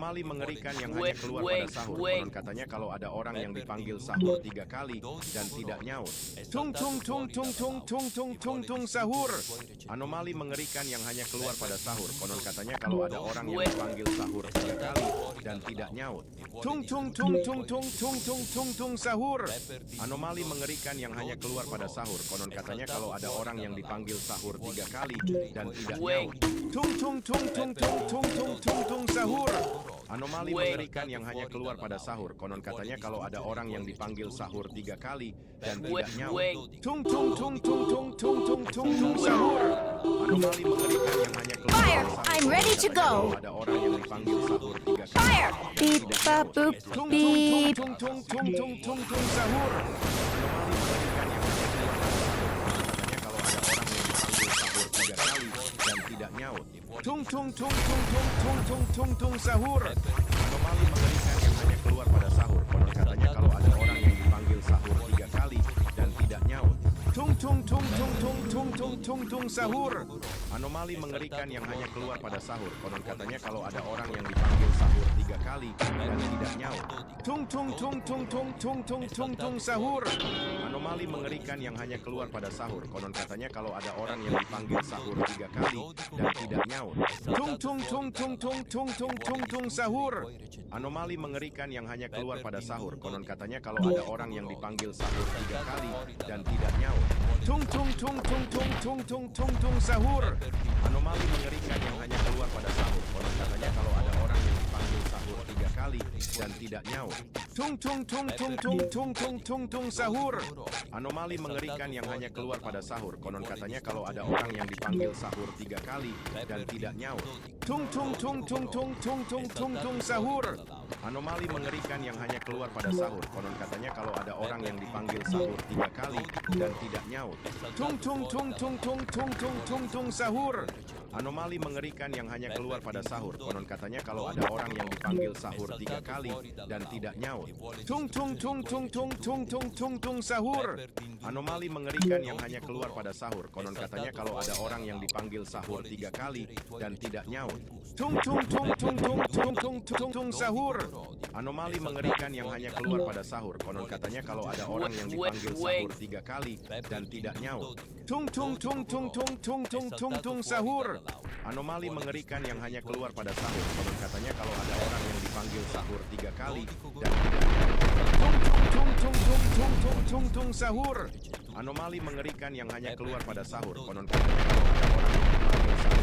Anomali mengerikan yang hanya keluar pada sahur. Konon katanya kalau ada orang yang dipanggil sahur 3 kali dan tidak nyaut. Tung tung tung tung tung tung tung tung tung sahur. Anomali mengerikan yang hanya keluar pada sahur. Konon katanya kalau ada orang yang dipanggil sahur 3 kali dan tidak nyaut. Tung tung tung tung tung tung tung tung tung sahur. Anomali mengerikan yang hanya keluar pada sahur. Konon katanya kalau ada orang yang dipanggil sahur 3 kali dan tidak nyaut. Tung tung tung tung tung tung tung tung tung sahur. Anomali mengerikan yang hanya keluar pada sahur. Konon katanya kalau ada orang yang dipanggil sahur 3 kali dan tidak nyaut. Tung tung tung tung tung tung tung tung tung sahur. Anomali mengerikan yang hanya keluar pada sahur. I'm ready to go. Ada orang yang dipanggil sahur 3 kali. Fire! Beep, bop, boop, beep. Tung tung tung tung tung tung sahur. Tung tung tung tung tung tung tung tung tung sahur. Anomali mengerikan yang hanya keluar pada sahur. Konon katanya kalau ada orang yang dipanggil sahur 3 kali dan tidak nyaut. Tung tung tung tung tung tung tung tung tung sahur. Anomali mengerikan yang hanya keluar pada sahur. Konon katanya kalau ada orang yang dipanggil sahur 3 kali dan tidak nyaut. Tung tung tung tung tung tung tung tung tung sahur. Anomali mengerikan yang hanya keluar pada sahur. Konon katanya kalau ada orang yang dipanggil sahur 3 kali dan tidak nyaut. Tung tung tung tung tung tung tung tung tung sahur. Anomali mengerikan yang hanya keluar pada sahur. Konon katanya kalau ada orang yang dipanggil sahur 3 kali dan tidak nyaut. Tung tung tung tung tung tung tung tung tung sahur. Anomali mengerikan yang hanya keluar pada sahur. Konon katanya kalau ada orang yang dipanggil sahur 3 kali dan tidak nyaut. Tung tung tung tung tung tung tung tung tung sahur. Anomali mengerikan yang hanya keluar pada sahur. Konon katanya kalau ada orang yang dipanggil sahur 3 kali dan tidak nyaut. Tung tung tung tung tung tung tung tung tung sahur. Anomali mengerikan yang hanya keluar pada sahur. Konon katanya kalau ada orang yang dipanggil sahur 3 kali dan tidak nyaut. Tung tung tung tung tung tung tung tung tung sahur. Anomali mengerikan yang hanya keluar pada sahur. Konon katanya kalau ada orang yang dipanggil sahur 3 kali dan tidak nyaut. Tung tung tung tung tung tung tung tung tung sahur. Anomali mengerikan yang hanya keluar pada sahur. Konon katanya kalau ada orang yang dipanggil sahur 3 kali dan tidak nyaut. Tung tung tung tung tung tung tung tung tung sahur. Anomali mengerikan yang hanya keluar pada sahur. Konon katanya kalau ada orang yang dipanggil sahur 3 kali dan tidak nyaut. Tung tung tung tung tung tung tung tung tung sahur. Anomali mengerikan yang hanya keluar pada sahur. Konon katanya kalau ada orang yang dipanggil sahur 3 kali dan tidak nyaut. Tung tung tung tung tung tung tung tung sahur. Anomali mengerikan yang hanya keluar pada sahur. Konon katanya kalau ada orang yang dipanggil sahur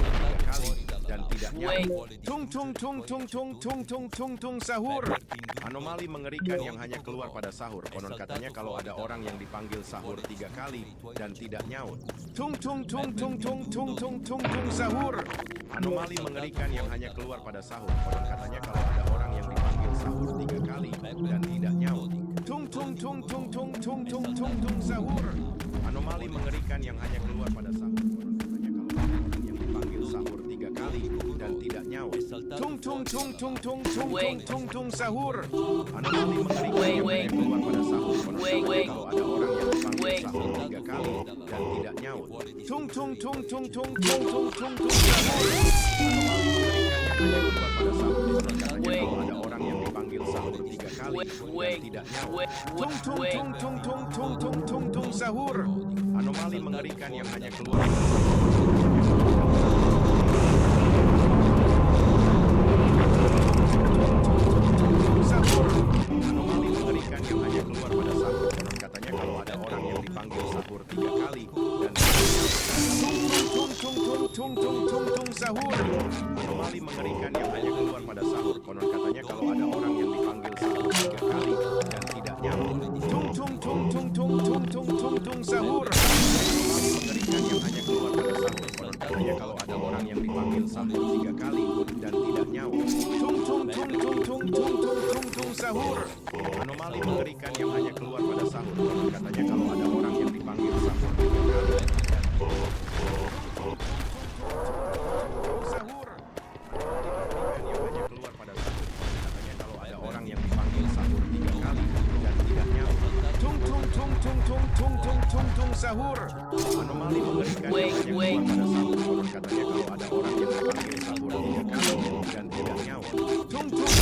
3 kali dan tidak nyaut. Tung tung tung tung tung tung tung tung tung sahur. Anomali mengerikan yang hanya keluar pada sahur. Konon katanya kalau ada orang yang dipanggil sahur 3 kali dan tidak nyaut. Tung tung tung tung tung tung tung tung tung sahur. Anomali mengerikan yang hanya keluar pada sahur. Konon katanya kalau ada orang yang dipanggil sahur 3 kali dan tidak nyaut. Tung tung tung tung tung tung tung tung tung sahur. Anomali mengerikan yang hanya keluar pada sahur. Konon katanya kalau ada orang yang dipanggil sahur 3 kali dan tidak nyaut. Tung tung tung tung tung tung tung tung tung sahur. Anomali mengerikan yang hanya keluar pada sahur. Konon katanya kalau ada orang yang dipanggil sahur 3 kali dan tidak nyaut. Tung tung tung tung tung tung tung tung tung sahur. Anomali mengerikan yang hanya keluar pada sahur. Konon katanya kalau ada orang yang dipanggil sahur 3 kali dan tidak nyaut. Tung tung tung tung tung tung tung tung tung sahur. Anomali mengerikan yang hanya keluar pada sahur. Anomali mengerikan yang hanya keluar pada sahur. Konon katanya kalau ada orang yang dipanggil sahur 3 kali dan tung tung tung tung tung tung tung sahur. Anomali mengerikan yang hanya keluar pada sahur. Konon katanya kalau ada orang yang dipanggil sahur 3 kali dan tidak nyaut. Tung tung tung tung tung tung tung tung tung sahur. Anomali mengerikan yang hanya keluar pada sahur. Konon katanya kalau ada orang yang dipanggil sahur 3 kali dan tidak nyaut. Tung tung tung tung tung tung tung tung tung sahur. Anomali mengerikan yang hanya keluar pada sahur. Konon katanya kalau ada orang yang dipanggil sahur 3 kali dan sahur. Yang hanya keluar pada sahur. Katanya kalau ada orang yang dipanggil sahur 3 kali dan tidak nyaut. Tung tung tung tung tung tung tung tung tung sahur. Anomali mengerikan yang hanya keluar pada sahur. Konon katanya kalau ada orang yang dipanggil sahur 3 kali dan tidak nyaut. Tung tung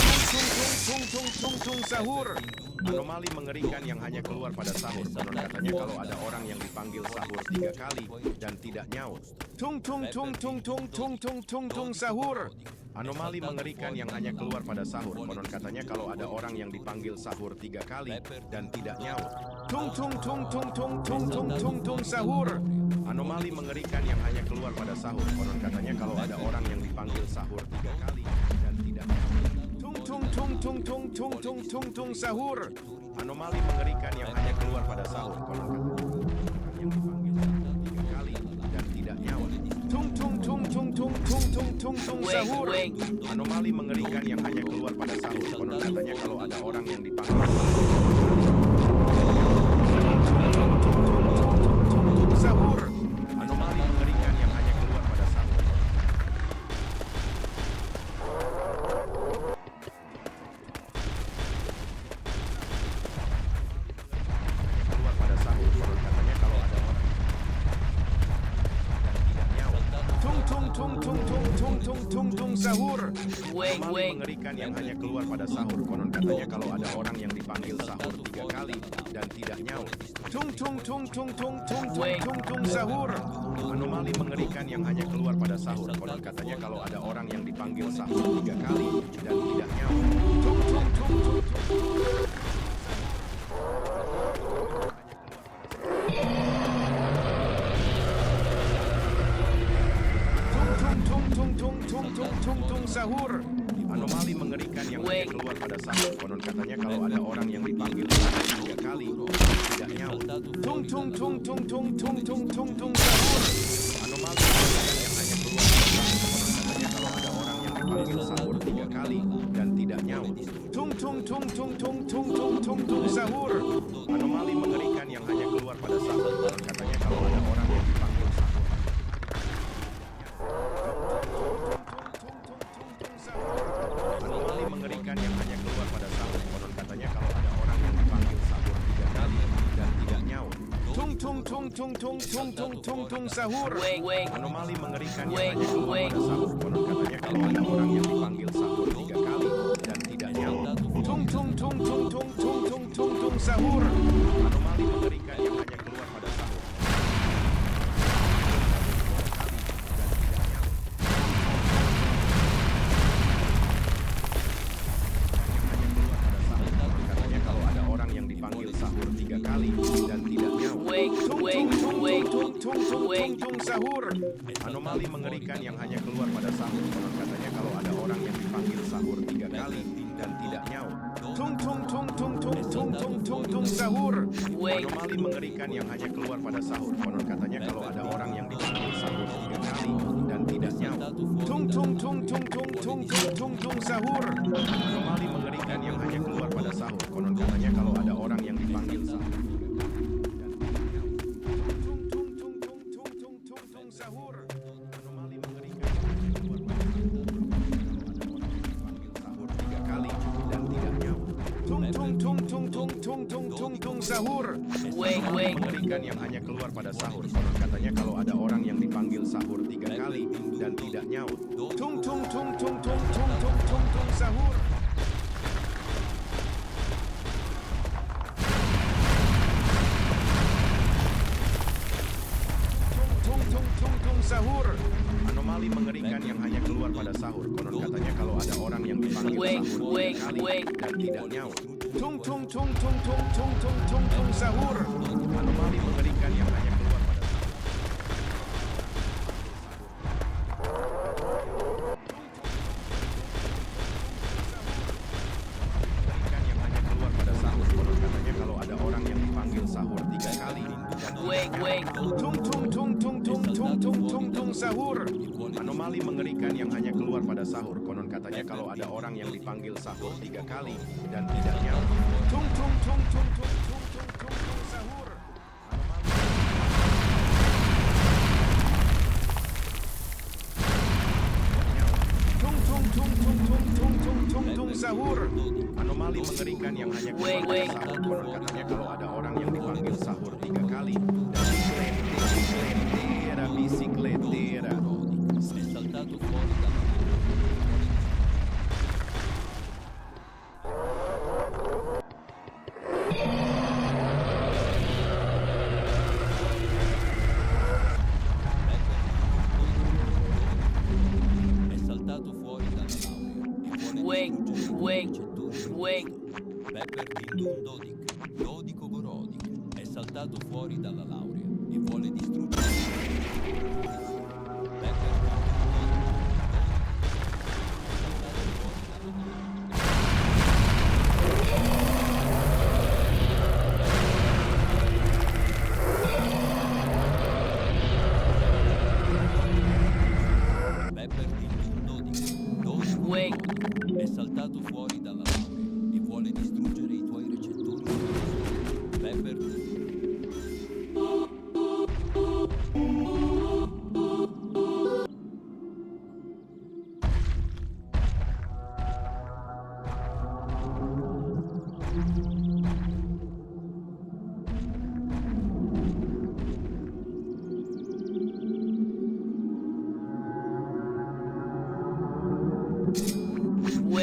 tung sahur. Anomali mengerikan yang hanya keluar pada sahur. Konon katanya kalau ada orang yang dipanggil sahur 3 kali dan tidak nyaut. Tung tung tung tung tung tung tung tung tung sahur. Anomali mengerikan yang hanya keluar pada sahur. Konon katanya kalau ada orang yang dipanggil sahur 3 kali dan tidak nyaut. Tung tung tung tung tung tung tung tung tung sahur. Anomali mengerikan yang hanya keluar pada sahur. Konon katanya kalau ada orang yang dipanggil sahur 3 kali dan tidak nyaut. Tung tung tung tung tung tung tung tung tung sahur. Anomali mengerikan yang hanya keluar pada sahur. Konon katanya yang dipanggil sahur 3 kali dan tidak nyaut. Tung tung tung tung tung tung tung tung tung sahur. Anomali mengerikan yang hanya keluar pada sahur. Konon katanya kalau ada orang yang dipanggil sahur. Anomali mengerikan yang hanya keluar pada sahur. Keluar pada sahur. Konon katanya kalau ada orang dan tidak nyaut. Tung tung tung tung tung tung tung tung tung sahur. Anomali mengerikan yang hanya keluar pada sahur. Konon katanya kalau ada orang yang dipanggil sahur 3 kali dan tidak nyaut. Tung tung tung tung tung tung tung tung tung sahur. Anomali mengerikan yang hanya keluar pada sahur. Konon katanya kalau ada orang yang dipanggil sahur 3 kali dan tidak nyaut. Tung tung tung tung tung. Tung sahur. Anomali mengerikan yang hanya keluar pada sahur. Konon katanya kalau ada orang yang dipanggil sahur 3 kali tidak nyaut. Tung tung tung tung tung tung tung tung tung sahur. Anomali mengerikan yang hanya keluar pada sahur. Konon katanya kalau ada orang yang dipanggil sahur 3 kali dan tidak nyaut. Tung tung tung tung tung tung tung tung tung sahur. Anomali mengerikan yang hanya keluar pada sahur. Konon katanya kalau ada orang yang dipanggil sahur. Anomali mengerikan yang hanya keluar pada sahur. Konon katanya kalau ada orang yang dipanggil sahur 3 kali dan tidak nyaut. Tung tung tung tung tung tung tung tung tung sahur. Anomali mengerikan yang hanya keluar pada sahur. Konon katanya kalau ada orang yang dipanggil sahur 3 kali dan tidak nyaut. Tung tung tung tung tung tung tung tung tung sahur. Anomali mengerikan yang hanya keluar pada sahur. Dipanggil sahur 3 kali dan tidak nyaut. Tung sahur. Anomali mengerikan yang hanya keluar pada sahur. Konon katanya kalau ada orang yang dipanggil sahur 3 kali dan tidak nyaut. Tung sahur. Anomali mengerikan yang hanya keluar pada sahur. Konon katanya kalau ada orang yang dipanggil sahur 3 kali dan tidak nyaut. Tung sahur. Anomali mengerikan yang hanya keluar pada sahur. Konon katanya kalau ada orang yang dipanggil sahur. Tung sahur. Anomali mengerikan yang hanya keluar pada sahur. Dipanggil sahur 3 kali dan tidak nyaut. Tung sahur. Anomali mengerikan yang hanya keluar pada sahur. Konon katanya kalau ada orang yang dipanggil sahur 3 kali dan tidak nyaut. Tung sahur. Sahur. Anomali mengerikan yang hanya keluar pada sahur. Konon katanya kalau ada orang yang dipanggil sahur 3 kali dan tidak nyaut. Tung sahur. Anomali mengerikan yang hanya keluar pada sahur. Mengerikan yang hanya keluar pada sahur. Konon katanya kalau ada orang yang dipanggil sahur 3 kali dan tidak nyaut. Tung sahur. Anomali mengerikan yang hanya keluar pada sahur. Konon katanya kalau ada orang yang dipanggil sahur 3 kali dan tidak nyaut. Tung sahur. Tung sahur. Anomali mengerikan yang hanya keluar pada sahur. Konon katanya kalau ada orang yang dipanggil sahur 3 kali dan bicicletera. Wake, wake, wake. Pepper Dindun Dodik, Dodico Gorodic, è saltato fuori dalla laurea e vuole distruggere. Pepper Dindun Dodik, Dodico Gorodic, è saltato fuori dalla laurea e vuole distruggere i tuoi recettori. Pepper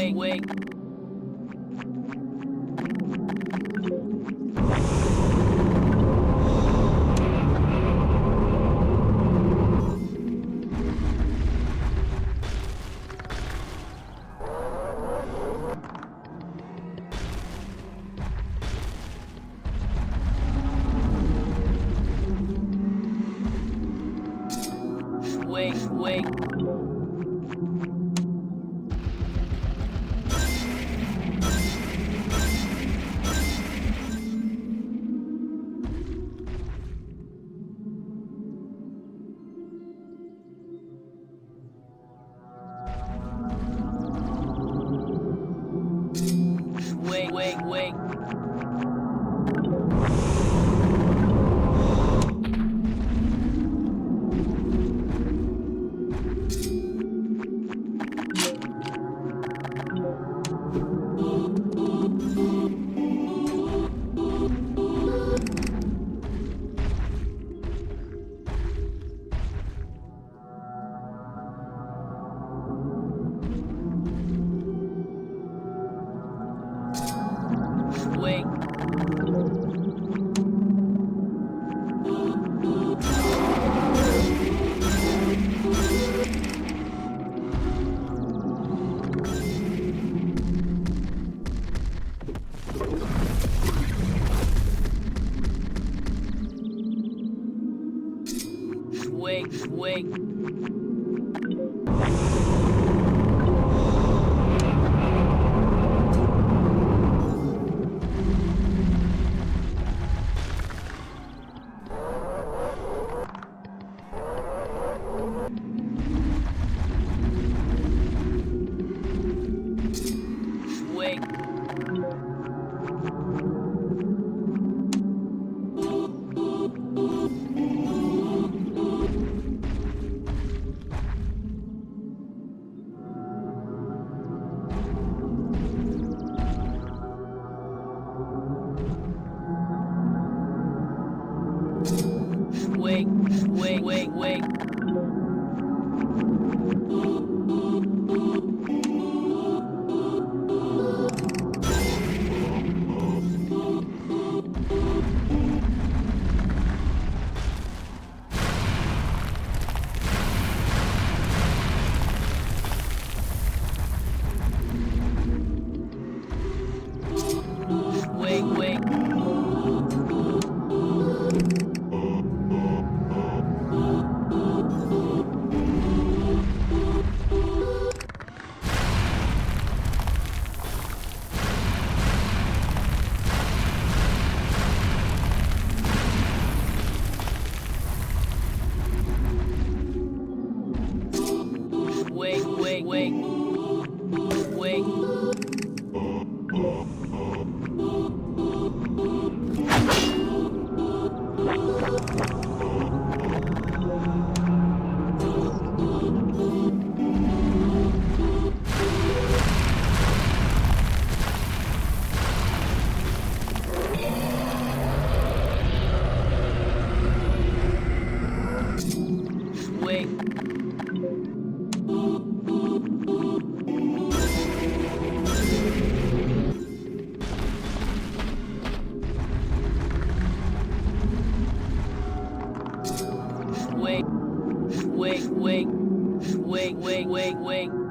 Wake. Wake. Wake. Wake. Wake. Wake. Wake. Wake. Wake.